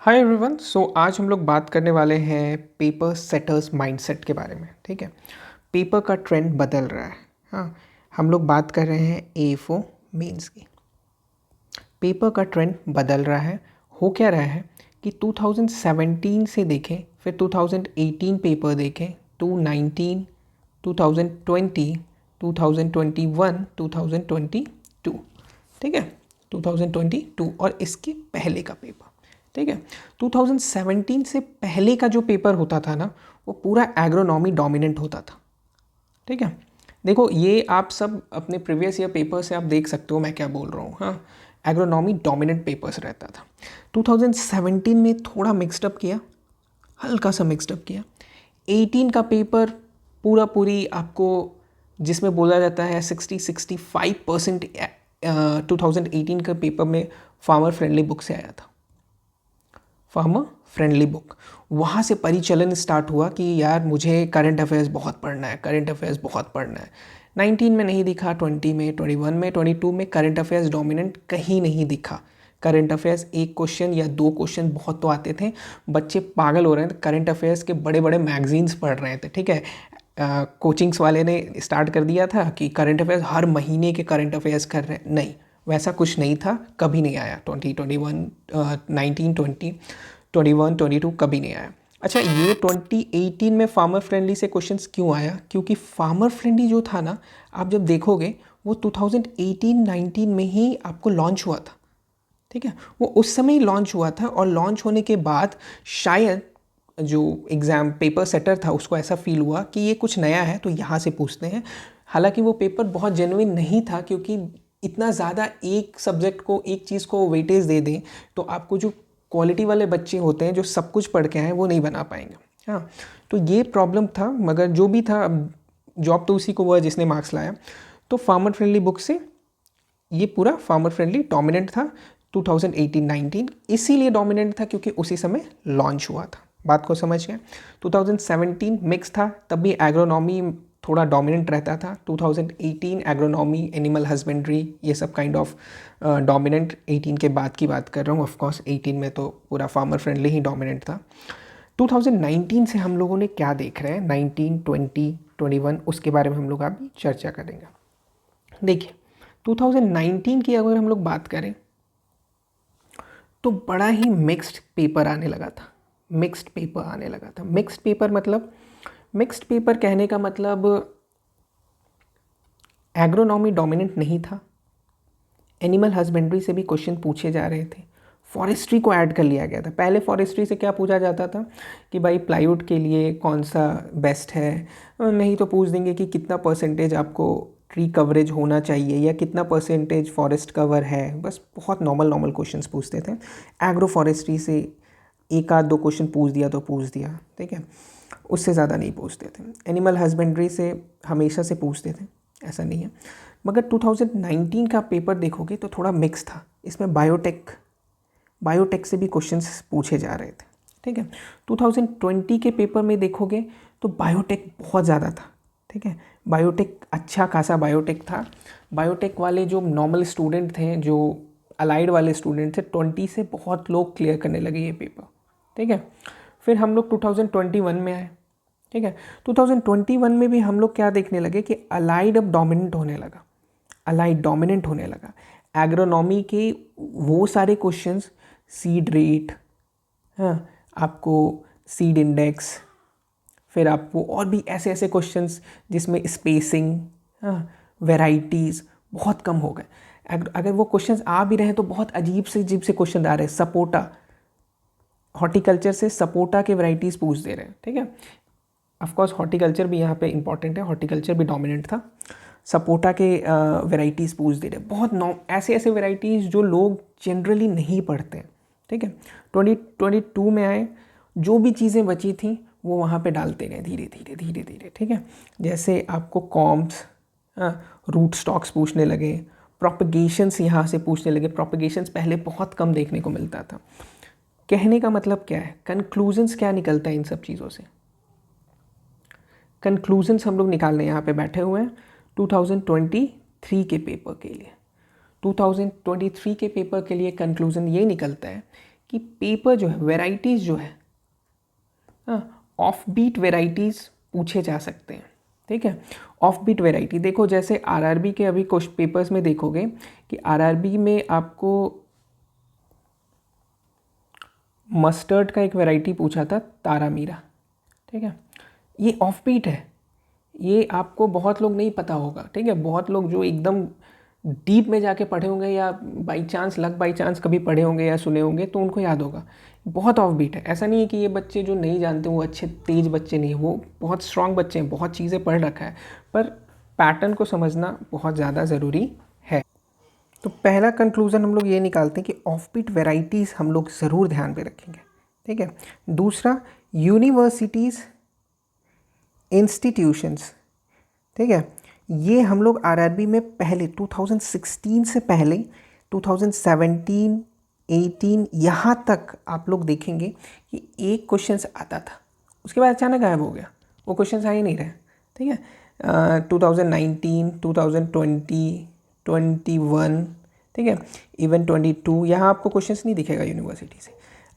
Hi everyone. आज हम लोग बात करने वाले हैं पेपर सेटर्स माइंडसेट के बारे में। ठीक है, पेपर का ट्रेंड बदल रहा है। हाँ, हम लोग बात कर रहे हैं एएफओ मेंस की। पेपर का ट्रेंड बदल रहा है। हो क्या रहा है कि 2017 से देखें, फिर 2018 पेपर देखें, 2019, 2020, 2021, 2022। ठीक है, 2022 और इसके पहले का पेपर। ठीक है, 2017 से पहले का जो पेपर होता था ना, वो पूरा एग्रोनॉमी डोमिनेंट होता था। ठीक है, देखो ये आप सब अपने प्रीवियस ईयर पेपर से आप देख सकते हो मैं क्या बोल रहा हूँ। हाँ, एग्रोनॉमी डोमिनेंट पेपर्स रहता था। 2017 में थोड़ा मिक्सडअप किया, हल्का सा मिक्सडअप किया। 18 का पेपर पूरा पूरी आपको जिसमें बोला जाता है 65% 2018 का पेपर में फार्मर फ्रेंडली बुक से आया था। फार्मर फ्रेंडली बुक, वहाँ से परिचलन स्टार्ट हुआ कि यार मुझे करंट अफेयर्स बहुत पढ़ना है, करंट अफेयर्स बहुत पढ़ना है। 19 में नहीं दिखा, 20 में, 21 में, 22 में करंट अफेयर्स डोमिनेंट कहीं नहीं दिखा। करंट अफेयर्स एक क्वेश्चन या दो क्वेश्चन बहुत तो आते थे, बच्चे पागल हो रहे थे, करंट अफेयर्स के बड़े बड़े मैगजीन्स पढ़ रहे थे। ठीक है, कोचिंग्स वाले ने स्टार्ट कर दिया था कि करंट अफेयर्स हर महीने के करंट अफेयर्स कर रहे हैं। नहीं, वैसा कुछ नहीं था, कभी नहीं आया। 2021, 19, 20, 21, 22 कभी नहीं आया। अच्छा, ये 2018 में फार्मर फ्रेंडली से क्वेश्चंस क्यों आया? क्योंकि फार्मर फ्रेंडली जो था ना, आप जब देखोगे वो 2018-19 में ही आपको लॉन्च हुआ था। ठीक है, वो उस समय ही लॉन्च हुआ था और लॉन्च होने के बाद शायद जो एग्ज़ाम पेपर सेटर था उसको ऐसा फील हुआ कि ये कुछ नया है तो यहाँ से पूछते हैं। हालांकि वो पेपर बहुत जेन्युइन नहीं था, क्योंकि इतना ज़्यादा एक सब्जेक्ट को, एक चीज़ को वेटेज दे दें तो आपको जो क्वालिटी वाले बच्चे होते हैं जो सब कुछ पढ़ के आए वो नहीं बना पाएंगे। हाँ, तो ये प्रॉब्लम था, मगर जो भी था, अब जॉब तो उसी को हुआ जिसने मार्क्स लाया। तो फार्मर फ्रेंडली बुक से ये पूरा फार्मर फ्रेंडली डोमिनेंट था 2018-19, इसीलिए डोमिनेंट था क्योंकि उसी समय लॉन्च हुआ था। बात को समझ गए? 2017 मिक्स था, तब भी एग्रोनॉमी थोड़ा डोमिनेंट रहता था। 2018 एग्रोनॉमी, एनिमल हस्बेंड्री, ये सब काइंड ऑफ डोमिनेंट। 18 के बाद की बात कर रहा हूँ, ऑफकोर्स 18 में तो पूरा फार्मर फ्रेंडली ही डोमिनेंट था। 2019 से हम लोगों ने क्या देख रहे हैं, 19, 20, 21, उसके बारे में हम लोग अभी चर्चा करेंगे। देखिए, 2019 की अगर हम लोग बात करें तो बड़ा ही मिक्स्ड पेपर आने लगा था। मिक्स्ड पेपर आने लगा था। मिक्स्ड पेपर मतलब, मिक्स्ड पेपर कहने का मतलब एग्रोनॉमी डोमिनेंट नहीं था, एनिमल हस्बेंड्री से भी क्वेश्चन पूछे जा रहे थे, फॉरेस्ट्री को ऐड कर लिया गया था। पहले फॉरेस्ट्री से क्या पूछा जाता था कि भाई प्लाईवुड के लिए कौन सा बेस्ट है, नहीं तो पूछ देंगे कि कितना परसेंटेज आपको ट्री कवरेज होना चाहिए या कितना परसेंटेज फॉरेस्ट कवर है। बस बहुत नॉर्मल नॉर्मल क्वेश्चंस पूछते थे। एग्रो फॉरेस्ट्री से एक आध दो क्वेश्चन पूछ दिया तो पूछ दिया, ठीक है, उससे ज़्यादा नहीं पूछते थे। एनिमल हस्बेंड्री से हमेशा से पूछते थे, ऐसा नहीं है। मगर 2019 का पेपर देखोगे तो थोड़ा मिक्स था। इसमें बायोटेक से भी क्वेश्चंस पूछे जा रहे थे। ठीक है, 2020 के पेपर में देखोगे तो बायोटेक बहुत ज़्यादा था। ठीक है, बायोटेक अच्छा खासा बायोटेक था। बायोटेक वाले जो नॉर्मल स्टूडेंट थे, जो अलाइड वाले स्टूडेंट थे, 20 से बहुत लोग क्लियर करने लगे ये पेपर। ठीक है, फिर हम लोग 2021 में आए। ठीक है, 2021 में भी हम लोग क्या देखने लगे कि अलाइड अब डोमिनेंट होने लगा। अलाइड डोमिनेंट होने लगा। एग्रोनॉमी के वो सारे क्वेश्चंस, सीड रेट, हाँ, आपको सीड इंडेक्स, फिर आपको और भी ऐसे ऐसे क्वेश्चंस जिसमें स्पेसिंग, हाँ, वेराइटीज़ बहुत कम हो गए। अगर वो क्वेश्चंस आ भी रहे हैं तो बहुत अजीब से क्वेश्चन आ रहे हैं। सपोटा, हॉर्टिकल्चर से सपोटा के वैरायटीज़ पूछ दे रहे हैं। ठीक है, ऑफकोर्स हॉर्टिकल्चर भी यहाँ पे इंपॉर्टेंट है, हॉर्टिकल्चर भी डोमिनेंट था। सपोटा के वैरायटीज़ पूछ दे रहे, बहुत ऐसे ऐसे वैरायटीज़ जो लोग जनरली नहीं पढ़ते हैं। ठीक है, 2022 में आए, जो भी चीज़ें बची थी वो वहाँ पे डालते गए धीरे धीरे धीरे धीरे। ठीक है, जैसे आपको कॉम्प्स, रूट स्टॉक्स पूछने लगे, प्रोपगेशंस यहाँ से पूछने लगे। प्रोपगेशंस पहले बहुत कम देखने को मिलता था। कहने का मतलब क्या है, कंक्लूजन्स क्या निकलता है इन सब चीज़ों से? कंक्लूजन्स हम लोग निकालने यहाँ पे बैठे हुए हैं 2023 के पेपर के लिए। 2023 के पेपर के लिए कंक्लूज़न ये निकलता है कि पेपर जो है, वेराइटीज़ जो है, ऑफ बीट वेराइटीज़ पूछे जा सकते हैं, ठीक है। ऑफ बीट वेराइटी देखो, जैसे आरआरबी के अभी कुछ पेपर्स में देखोगे कि आरआरबी में आपको मस्टर्ड का एक वैरायटी पूछा था, तारा मीरा, ठीक है। ये ऑफ बीट है, ये आपको बहुत लोग नहीं पता होगा, ठीक है। बहुत लोग जो एकदम डीप में जाके पढ़े होंगे या बाई चांस बाई चांस कभी पढ़े होंगे या सुने होंगे तो उनको याद होगा। बहुत ऑफ बीट है, ऐसा नहीं है कि ये बच्चे जो नहीं जानते वो अच्छे तेज़ बच्चे नहीं हैं, वो बहुत स्ट्रांग बच्चे हैं, बहुत चीज़ें पढ़ रखा है, पर पैटर्न को समझना बहुत ज़्यादा ज़रूरी है। तो पहला कंक्लूज़न हम लोग ये निकालते हैं कि ऑफ बीट वेराइटीज़ हम लोग ज़रूर ध्यान पे रखेंगे, ठीक है। दूसरा, यूनिवर्सिटीज़, इंस्टीट्यूशंस, ठीक है, ये हम लोग आरआरबी में पहले 2016 से पहले 2017, 18 यहाँ तक आप लोग देखेंगे कि एक क्वेश्चन आता था, उसके बाद अचानक गायब हो गया, वो क्वेश्चन आ ही नहीं रहे, ठीक है। 2019, 2020, 21, ठीक है, इवन 22, यहाँ आपको क्वेश्चंस नहीं दिखेगा यूनिवर्सिटी से।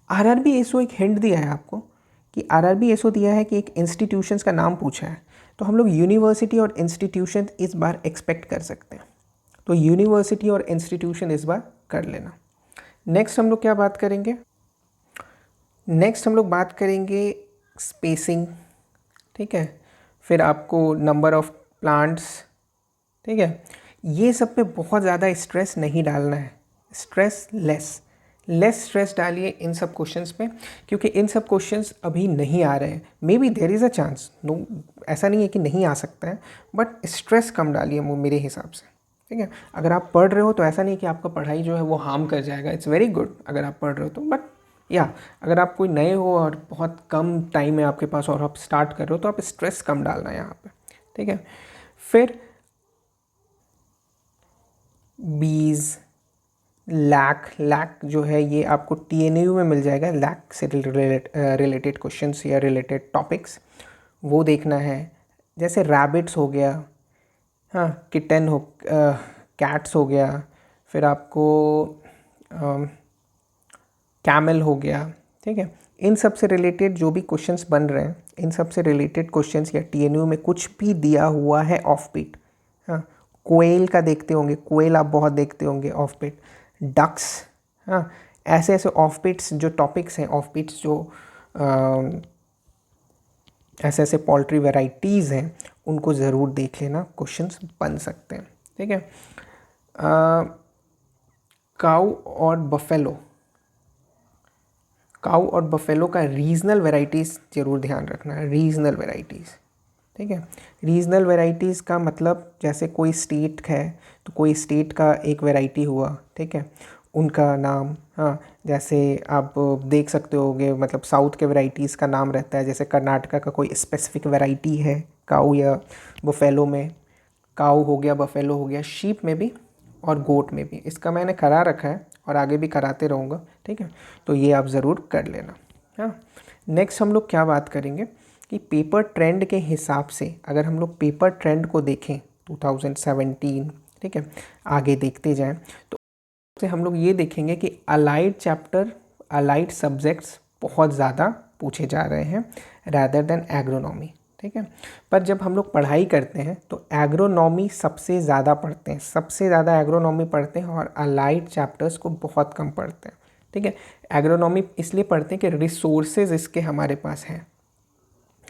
आरआरबी एसओ एक हिंट दिया है आपको कि आरआरबी एसओ दिया है कि एक इंस्टीट्यूशंस का नाम पूछा है, तो हम लोग यूनिवर्सिटी और इंस्टीट्यूशन इस बार एक्सपेक्ट कर सकते हैं, तो यूनिवर्सिटी और इंस्टीट्यूशन इस बार कर लेना। नेक्स्ट हम लोग क्या बात करेंगे, नेक्स्ट हम लोग बात करेंगे स्पेसिंग, ठीक है, फिर आपको नंबर ऑफ प्लांट्स, ठीक है। ये सब पे बहुत ज़्यादा स्ट्रेस नहीं डालना है, स्ट्रेस लेस स्ट्रेस डालिए इन सब क्वेश्चंस पे, क्योंकि इन सब क्वेश्चंस अभी नहीं आ रहे हैं। Maybe there is a chance, no, ऐसा नहीं है कि नहीं आ सकता है, बट स्ट्रेस कम डालिए मेरे हिसाब से, ठीक है। अगर आप पढ़ रहे हो तो ऐसा नहीं कि आपका पढ़ाई जो है वो हार्म कर जाएगा, इट्स वेरी गुड अगर आप पढ़ रहे हो तो, बट या अगर आप कोई नए हो और बहुत कम टाइम है आपके पास और आप स्टार्ट कर रहे हो तो आप स्ट्रेस कम डालना है यहाँ पे, ठीक है। फिर बीज, लैक जो है ये आपको टीएनयू में मिल जाएगा, लैक से रिलेटेड क्वेश्चंस या रिलेटेड टॉपिक्स, वो देखना है। जैसे रैबिट्स हो गया, हाँ, किटन हो, कैट्स हो गया, फिर आपको कैमल हो गया, ठीक है। इन सब से रिलेटेड जो भी क्वेश्चंस बन रहे हैं, इन सब से रिलेटेड क्वेश्चंस या टीएनयू में कुछ भी दिया हुआ है ऑफ बीट, हाँ, कोयल का देखते होंगे, कोयल आप बहुत देखते होंगे ऑफ बीट, डक्स, हाँ, ऐसे ऐसे ऑफ बीट्स जो टॉपिक्स हैं, ऑफ बीट्स जो ऐसे ऐसे पोल्ट्री वेराइटीज़ हैं, उनको ज़रूर देख लेना, क्वेश्चंस बन सकते हैं, ठीक है। काऊ और बफेलो, काऊ और बफेलो का रीजनल वेराइटीज़ ज़रूर ध्यान रखना है, रीजनल वेराइटीज़, ठीक है। रीजनल वेराइटीज़ का मतलब जैसे कोई स्टेट है तो कोई स्टेट का एक वेराइटी हुआ, ठीक है, उनका नाम, हाँ, जैसे आप देख सकते होगे, मतलब साउथ के वेराइटीज़ का नाम रहता है, जैसे कर्नाटका का कोई स्पेसिफिक वेराइटी है काऊ या बफेलो में, काऊ हो गया, बफेलो हो गया, शीप में भी और गोट में भी, इसका मैंने करा रखा है और आगे भी कराते रहूँगा, ठीक है, तो ये आप ज़रूर कर लेना। हाँ, नेक्स्ट हम लोग क्या बात करेंगे कि पेपर ट्रेंड के हिसाब से, अगर हम लोग पेपर ट्रेंड को देखें 2017, ठीक है, आगे देखते जाएं तो से हम लोग ये देखेंगे कि अलाइड चैप्टर, अलाइड सब्जेक्ट्स बहुत ज़्यादा पूछे जा रहे हैं रैदर देन एग्रोनॉमी, ठीक है। पर जब हम लोग पढ़ाई करते हैं तो एग्रोनॉमी सबसे ज़्यादा पढ़ते हैं, सबसे ज़्यादा एग्रोनॉमी पढ़ते हैं और अलाइड चैप्टर्स को बहुत कम पढ़ते हैं, ठीक है। एग्रोनॉमी इसलिए पढ़ते हैं कि रिसोर्सेज इसके हमारे पास हैं,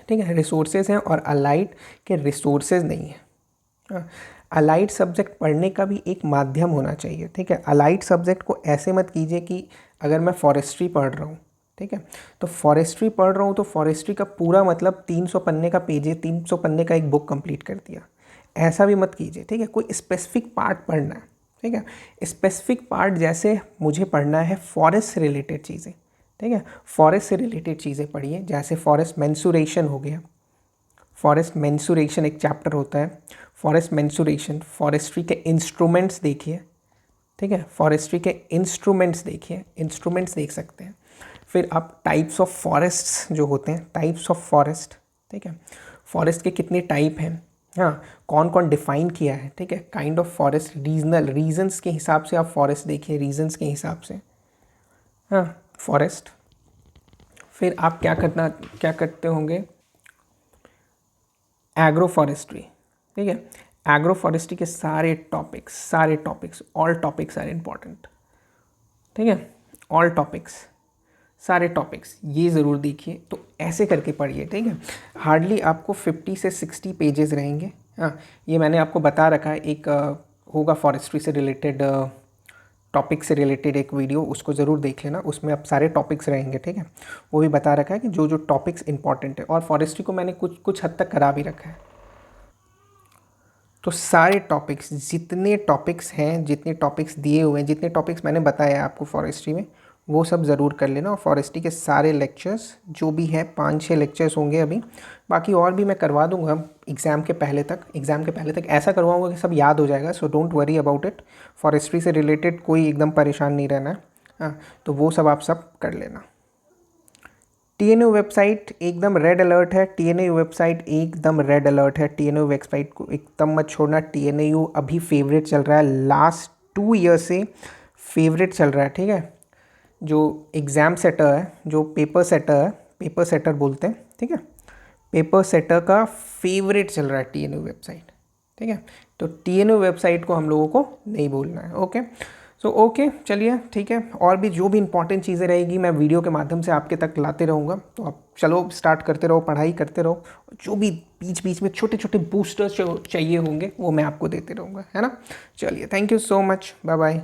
ठीक है, रिसोर्सेज हैं, और अलाइड के रिसोर्सेज नहीं है। अलाइड सब्जेक्ट पढ़ने का भी एक माध्यम होना चाहिए, ठीक है। अलाइड सब्जेक्ट को ऐसे मत कीजिए कि अगर मैं फॉरेस्ट्री पढ़ रहा हूँ, ठीक है, तो फॉरेस्ट्री पढ़ रहा हूँ तो फॉरेस्ट्री का पूरा मतलब 300 पन्ने का पेज है, 300 पन्ने का एक बुक कंप्लीट कर दिया, ऐसा भी मत कीजिए, ठीक है। कोई स्पेसिफिक पार्ट पढ़ना है, ठीक है, स्पेसिफिक पार्ट, जैसे मुझे पढ़ना है फॉरेस्ट से रिलेटेड चीज़ें, ठीक है, फॉरेस्ट से रिलेटेड चीज़ें पढ़िए, जैसे फॉरेस्ट मेंसुरेशन हो गया, फॉरेस्ट मेंसुरेशन एक चैप्टर होता है, फॉरेस्ट मेंसुरेशन, फॉरेस्ट्री के इंस्ट्रूमेंट्स देखिए, ठीक है, फॉरेस्ट्री के इंस्ट्रूमेंट्स देखिए, इंस्ट्रूमेंट्स देख सकते हैं। फिर आप टाइप्स ऑफ फॉरेस्ट्स जो होते हैं, टाइप्स ऑफ फॉरेस्ट, ठीक है, फॉरेस्ट के कितने टाइप हैं, हाँ, कौन कौन डिफाइन किया है, ठीक है, kind of forest, regional, regions के हिसाब से आप फॉरेस्ट देखिए, रीजन्स के हिसाब से, हाँ, फॉरेस्ट। फिर आप क्या करते होंगे, एग्रो फॉरेस्ट्री, ठीक है। एग्रो फॉरेस्ट्री के सारे topics all topics are important, ठीक है। ऑल टॉपिक्स, सारे टॉपिक्स ये ज़रूर देखिए। तो ऐसे करके पढ़िए, ठीक है। हार्डली आपको 50 से 60 पेजेस रहेंगे। हाँ, ये मैंने आपको बता रखा है, एक होगा फॉरेस्ट्री से रिलेटेड, टॉपिक से रिलेटेड एक वीडियो, उसको ज़रूर देख लेना। उसमें अब सारे टॉपिक्स रहेंगे, ठीक है। वो भी बता रखा है कि जो जो टॉपिक्स इंपॉर्टेंट है, और फॉरेस्ट्री को मैंने कुछ हद तक करा भी रखा है। तो सारे टॉपिक्स, जितने टॉपिक्स हैं, जितने टॉपिक्स दिए हुए हैं, जितने टॉपिक्स मैंने बताया आपको फॉरेस्ट्री में, वो सब ज़रूर कर लेना। और फॉरेस्ट्री के सारे लेक्चर्स जो भी है, 5-6 लेक्चर्स होंगे अभी, बाकी और भी मैं करवा दूंगा एग्ज़ाम के पहले तक ऐसा करवाऊंगा कि सब याद हो जाएगा। So don't worry about it. Forestry से रिलेटेड कोई एकदम परेशान नहीं रहना है। हाँ, तो वो सब आप सब कर लेना। TNU वेबसाइट एकदम रेड अलर्ट है। TNU वेबसाइट एकदम रेड अलर्ट है। TNU वेबसाइट को एकदम मत छोड़ना। TNU अभी फेवरेट चल रहा है, लास्ट 2 ईयर से फेवरेट चल रहा है, ठीक है। जो एग्ज़ाम सेटर है, जो पेपर सेटर है, पेपर सेटर बोलते हैं, ठीक है। पेपर सेटर का फेवरेट चल रहा है TNU वेबसाइट, ठीक है। तो TNU वेबसाइट को हम लोगों को नहीं भूलना है। ओके, सो ओके, चलिए ठीक है। और भी जो भी इंपॉर्टेंट चीज़ें रहेगी मैं वीडियो के माध्यम से आपके तक लाते रहूँगा। तो आप चलो स्टार्ट करते रहो, पढ़ाई करते रहो। जो भी बीच बीच में छोटे छोटे बूस्टर्स चाहिए होंगे वो मैं आपको देते रहूँगा, है ना। चलिए, thank you so much, bye bye.